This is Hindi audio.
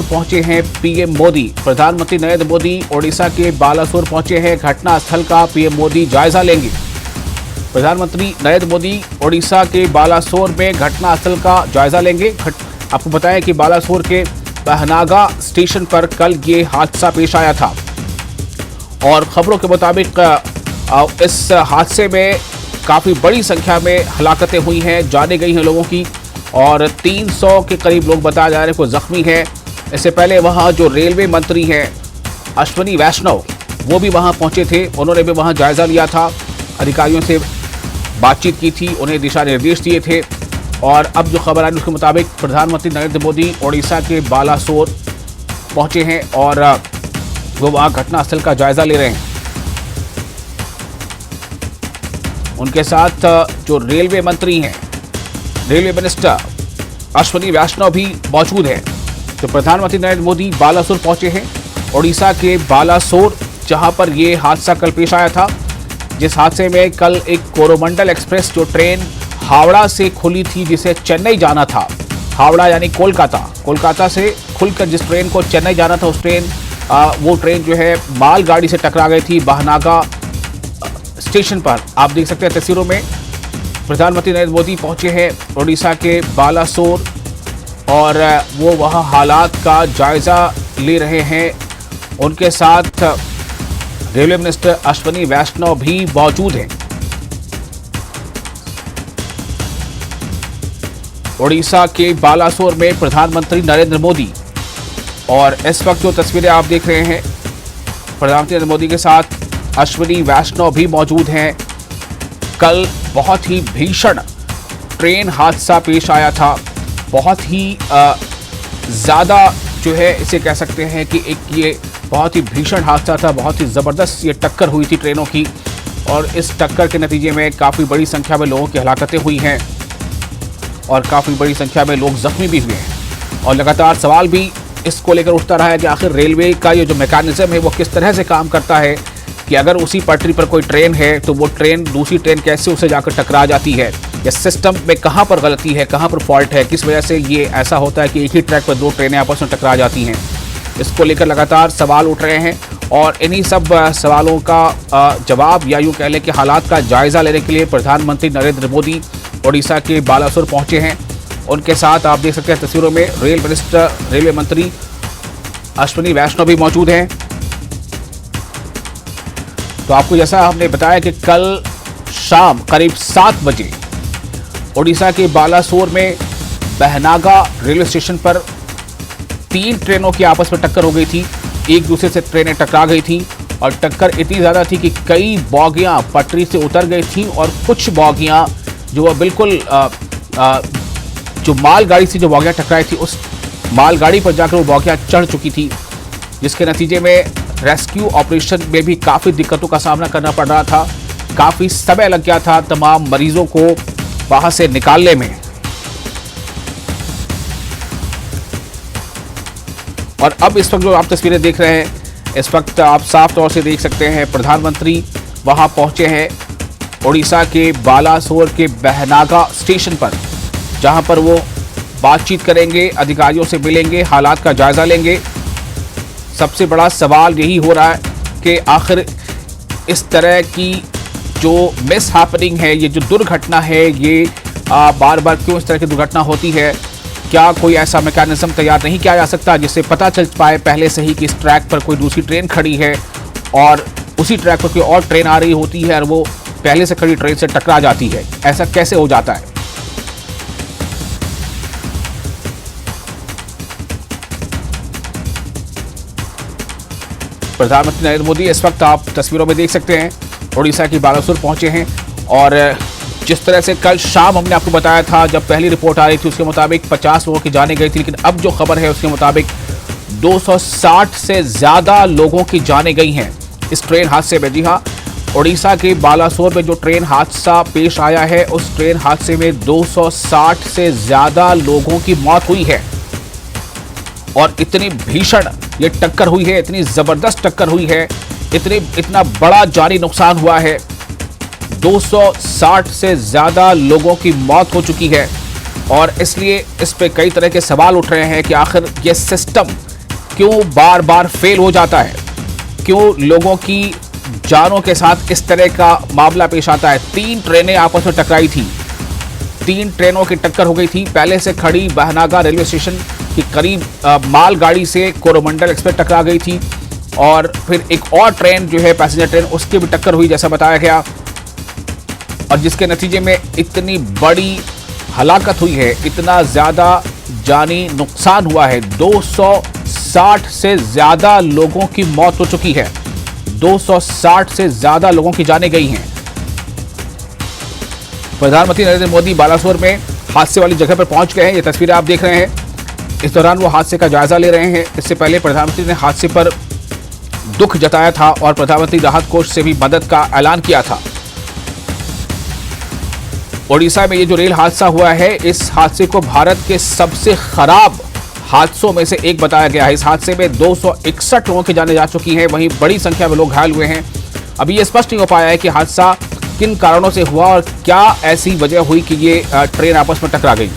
पहुंचे हैं पीएम मोदी। प्रधानमंत्री नरेंद्र मोदी ओडिशा के बालासोर पहुंचे हैं। घटनास्थल का पीएम मोदी जायजा लेंगे। प्रधानमंत्री नरेंद्र मोदी ओडिशा के बालासोर में घटनास्थल का जायजा लेंगे। आपको बताएं कि बालासोर के बहनागा स्टेशन पर कल ये हादसा पेश आया था और खबरों के मुताबिक इस हादसे में काफ़ी बड़ी संख्या में हलाकतें हुई हैं, जाने गई हैं लोगों की और 300 के करीब लोग बताया जा रहे हैं कोई जख्मी है। इससे पहले वहाँ जो रेलवे मंत्री हैं अश्विनी वैष्णव वो भी वहाँ पहुँचे थे, उन्होंने भी वहाँ जायज़ा लिया था, अधिकारियों से बातचीत की थी, उन्हें दिशा निर्देश दिए थे। और अब जो खबर आई उसके मुताबिक प्रधानमंत्री नरेंद्र मोदी ओडिशा के बालासोर पहुँचे हैं और वो वहाँ घटनास्थल का जायज़ा ले रहे हैं। उनके साथ जो रेलवे मंत्री हैं, रेलवे मिनिस्टर अश्विनी वैष्णव भी मौजूद हैं। तो प्रधानमंत्री नरेंद्र मोदी बालासोर पहुंचे हैं, ओडिशा के बालासोर, जहां पर ये हादसा कल पेश आया था, जिस हादसे में कल एक कोरोमंडल एक्सप्रेस जो ट्रेन हावड़ा से खुली थी जिसे चेन्नई जाना था, हावड़ा यानी कोलकाता से खुलकर जिस ट्रेन को चेन्नई जाना था वो ट्रेन जो है मालगाड़ी से टकरा गई थी बहनागा स्टेशन पर। आप देख सकते हैं तस्वीरों में प्रधानमंत्री नरेंद्र मोदी पहुंचे हैं ओडिशा के बालासोर और वो वहां हालात का जायजा ले रहे हैं। उनके साथ रेलवे मिनिस्टर अश्विनी वैष्णव भी मौजूद हैं। ओडिशा के बालासोर में प्रधानमंत्री नरेंद्र मोदी और इस वक्त जो तस्वीरें आप देख रहे हैं, प्रधानमंत्री नरेंद्र मोदी के साथ अश्विनी वैष्णव भी मौजूद हैं। कल बहुत ही भीषण ट्रेन हादसा पेश आया था, बहुत ही ज़्यादा जो है इसे कह सकते हैं कि ये बहुत ही भीषण हादसा था, बहुत ही ज़बरदस्त ये टक्कर हुई थी ट्रेनों की और इस टक्कर के नतीजे में काफ़ी बड़ी संख्या में लोगों की हलाकतें हुई हैं और काफ़ी बड़ी संख्या में लोग जख्मी भी हुए हैं। और लगातार सवाल भी इसको लेकर उठता रहा है कि आखिर रेलवे का ये जो मैकेनिज्म है वो किस तरह से काम करता है कि अगर उसी पटरी पर कोई ट्रेन है तो वो ट्रेन दूसरी ट्रेन कैसे उसे जाकर टकरा जाती है, या सिस्टम में कहाँ पर गलती है, कहाँ पर फॉल्ट है, किस वजह से ये ऐसा होता है कि एक ही ट्रैक पर दो ट्रेनें आपस में टकरा जाती हैं। इसको लेकर लगातार सवाल उठ रहे हैं और इन्हीं सब सवालों का जवाब या यूँ कह लें कि हालात का जायज़ा लेने के लिए प्रधानमंत्री नरेंद्र मोदी ओडिशा के बालासोर पहुँचे हैं। उनके साथ आप देख सकते हैं तस्वीरों में रेलवे मंत्री अश्विनी वैष्णव भी मौजूद हैं। तो आपको जैसा हमने बताया कि कल शाम करीब 7 बजे ओडिशा के बालासोर में बहनागा रेलवे स्टेशन पर 3 ट्रेनों की आपस में टक्कर हो गई थी, एक दूसरे से ट्रेनें टकरा गई थी और टक्कर इतनी ज़्यादा थी कि कई बोगियां पटरी से उतर गई थी और कुछ बोगियां जो वह बिल्कुल जो मालगाड़ी से जो बोगियां टकराई थी उस मालगाड़ी पर जाकर वो बोगियां चढ़ चुकी थी, जिसके नतीजे में रेस्क्यू ऑपरेशन में भी काफ़ी दिक्कतों का सामना करना पड़ रहा था। काफ़ी समय लग गया था तमाम मरीजों को वहां से निकालने में। और अब इस वक्त जो आप तस्वीरें देख रहे हैं, इस वक्त आप साफ तौर से देख सकते हैं प्रधानमंत्री वहां पहुंचे हैं ओडिशा के बालासोर के बहनागा स्टेशन पर, जहां पर वो बातचीत करेंगे, अधिकारियों से मिलेंगे, हालात का जायजा लेंगे। सबसे बड़ा सवाल यही हो रहा है कि आखिर इस तरह की जो मिस हैपनिंग है, ये जो दुर्घटना है, ये बार बार क्यों इस तरह की दुर्घटना होती है? क्या कोई ऐसा मैकेनिज्म तैयार नहीं किया जा सकता जिससे पता चल पाए पहले से ही कि इस ट्रैक पर कोई दूसरी ट्रेन खड़ी है और उसी ट्रैक पर कोई और ट्रेन आ रही होती है और वो पहले से खड़ी ट्रेन से टकरा जाती है? ऐसा कैसे हो जाता है? प्रधानमंत्री नरेंद्र मोदी इस वक्त आप तस्वीरों में देख सकते हैं ओडिशा की बालासोर पहुंचे हैं और जिस तरह से कल शाम हमने आपको बताया था, जब पहली रिपोर्ट आ रही थी उसके मुताबिक 50 लोगों की जानें गई थी, लेकिन अब जो खबर है उसके मुताबिक 260 से ज़्यादा लोगों की जानें गई हैं इस ट्रेन हादसे में। जी हाँ, ओडिशा के बालासोर में जो ट्रेन हादसा पेश आया है उस ट्रेन हादसे में 260 से ज़्यादा लोगों की मौत हुई है और इतनी भीषण ये टक्कर हुई है, इतनी ज़बरदस्त टक्कर हुई है, इतना बड़ा जानी नुकसान हुआ है। 260 से ज़्यादा लोगों की मौत हो चुकी है और इसलिए इस पे कई तरह के सवाल उठ रहे हैं कि आखिर ये सिस्टम क्यों बार बार फेल हो जाता है, क्यों लोगों की जानों के साथ इस तरह का मामला पेश आता है। 3 ट्रेनें आपस में टकराई थी, 3 ट्रेनों की टक्कर हो गई थी। पहले से खड़ी बहनागा रेलवे स्टेशन के करीब मालगाड़ी से कोरोमंडल एक्सप्रेस टकरा गई थी और फिर एक और ट्रेन जो है पैसेंजर ट्रेन, उसकी भी टक्कर हुई जैसा बताया गया, और जिसके नतीजे में इतनी बड़ी हलाकत हुई है, इतना ज़्यादा जानी नुकसान हुआ है। 260 से ज़्यादा लोगों की मौत हो चुकी है, 260 से ज़्यादा लोगों की जानें गई हैं। प्रधानमंत्री नरेंद्र मोदी बालासोर में हादसे वाली जगह पर पहुंच गए हैं। ये तस्वीरें आप देख रहे हैं। इस दौरान वो हादसे का जायजा ले रहे हैं। इससे पहले प्रधानमंत्री ने हादसे पर दुख जताया था और प्रधानमंत्री राहत कोष से भी मदद का ऐलान किया था। ओडिशा में ये जो रेल हादसा हुआ है, इस हादसे को भारत के सबसे खराब हादसों में से एक बताया गया है। इस हादसे में 261 लोगों की जानें जा चुकी हैं, वहीं बड़ी संख्या में लोग घायल हुए हैं। अभी ये स्पष्ट नहीं हो पाया है कि हादसा किन कारणों से हुआ और क्या ऐसी वजह हुई कि ये ट्रेन आपस में टकरा गई।